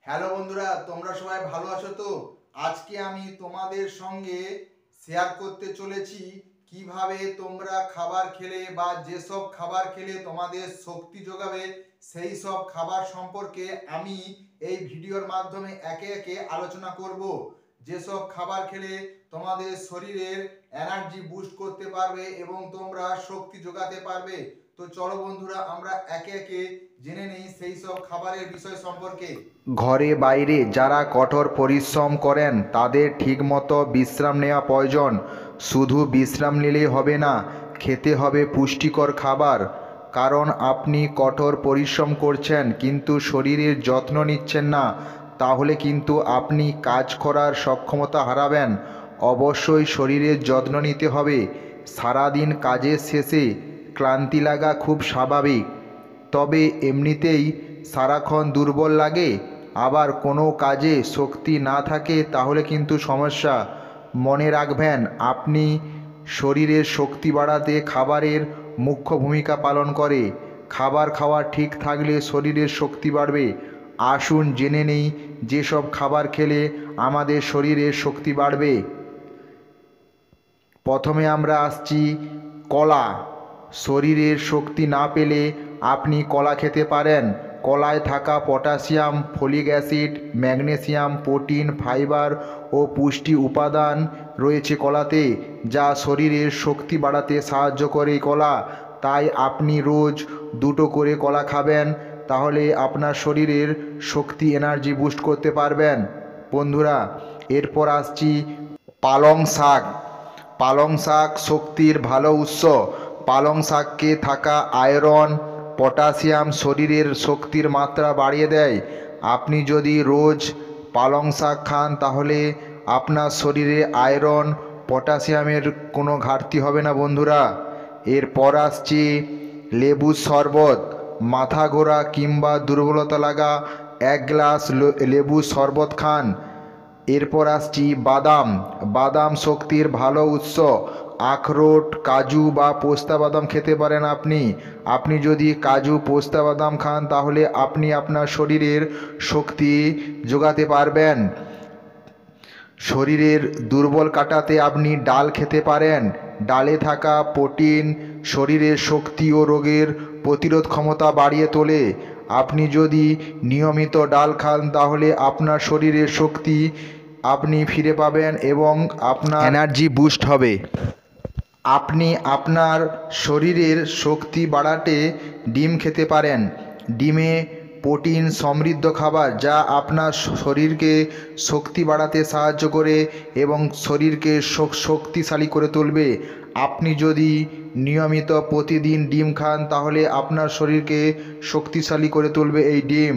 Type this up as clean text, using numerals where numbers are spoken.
Hello বন্ধুরা, তোমরা সবাই ভালো আছো তো? আজকে আমি তোমাদের সঙ্গে শেয়ার করতে চলেছি কিভাবে তোমরা খাবার খেলে বা যেসব খাবার খেলে তোমাদের শক্তি যোগাবে সেই সব খাবার সম্পর্কে আমি এই ভিডিওর মাধ্যমে একে একে আলোচনা করব। যেসব খাবার খেলে তোমাদের শরীরের এনার্জি বুস্ট করতে পারবে এবং তোমরা শক্তি যোগাতে পারবে। তো চলো বন্ধুরা, আমরা একে একে জেনে নেই সেই সব খাবারের বিষয় সম্পর্কে। ঘরে বাইরে যারা কঠোর পরিশ্রম করেন তাদের ঠিকমতো বিশ্রাম নেওয়া প্রয়োজন। শুধু বিশ্রাম নিলেই হবে না, খেতে হবে পুষ্টিকর খাবার। কারণ আপনি কঠোর পরিশ্রম করছেন কিন্তু শরীরের যত্ন নিচ্ছেন না, তাহলে কিন্তু আপনি কাজ করার সক্ষমতা হারাবেন। অবশ্যই শরীরের যত্ন নিতে হবে। সারাদিন কাজের শেষে ক্লান্তি লাগা খুব স্বাভাবিক, তবে এমনিতেই সারাক্ষণ দুর্বল লাগে, আবার কোনো কাজে শক্তি না থাকে তাহলে কিন্তু সমস্যা। মনে রাখবেন, আপনি শরীরের শক্তি বাড়াতে খাবারের মুখ্য ভূমিকা পালন করে। খাবার খাওয়া ঠিক থাকলে শরীরের শক্তি বাড়বে। আসুন জেনে নেই যেসব খাবার খেলে আমাদের শরীরের শক্তি বাড়বে। প্রথমে আমরা আসছি কলা। শরীরের শক্তি না পেলে আপনি কলা খেতে পারেন। কলায় থাকা potassium, folic acid, magnesium, protein, fibre ও পুষ্টি উপাদান রয়েছে কলাতে, যা শরীরের শক্তি বাড়াতে সাহায্য করে কলা। তাই আপনি রোজ দুটো করে কলা খাবেন, তাহলে আপনার শরীরের শক্তি এনার্জি বুস্ট করতে পারবেন। বন্ধুরা, এরপর আসছি পালং শাক। পালং শাক শক্তির ভালো উৎস। পালং শাকে থাকা আয়রন, পটাশিয়াম শরীরের শক্তির মাত্রা বাড়িয়ে দেয়। আপনি যদি রোজ পালং শাক খান তাহলে আপনার শরীরে আয়রন, পটাশিয়ামের কোনো ঘাটতি হবে না বন্ধুরা। এরপর আসছি লেবুর শরবত। মাথা ঘোরা কিংবা দুর্বলতা লাগা 1 গ্লাস লেবুর শরবত খান। এরপর আসছি বাদাম। বাদাম শক্তির ভালো উৎস। আখরোট, কাজু বা পোস্তা বাদাম খেতে পারেন আপনি যদি কাজু, পোস্তা বাদাম খান তাহলে আপনি আপনার শরীরের শক্তি যোগাতে পারবেন। শরীরের দুর্বল কাটাতে আপনি ডাল খেতে পারেন। ডালে থাকা প্রোটিন শরীরের শক্তি ও রোগের প্রতিরোধ ক্ষমতা বাড়িয়ে তোলে। আপনি যদি নিয়মিত ডাল খান তাহলে আপনার শরীরের শক্তি আপনি ফিরে পাবেন এবং আপনার এনার্জি বুস্ট হবে। আপনি আপনার শরীরের শক্তি বাড়াতে ডিম খেতে পারেন। ডিমে প্রোটিন সমৃদ্ধ খাবার, যা আপনার শরীরকে শক্তি বাড়াতে সাহায্য করে এবং শরীরকে শক্তিশালী করে তুলবে। আপনি যদি নিয়মিত প্রতিদিন ডিম খান তাহলে আপনার শরীরকে শক্তিশালী করে তুলবে এই ডিম।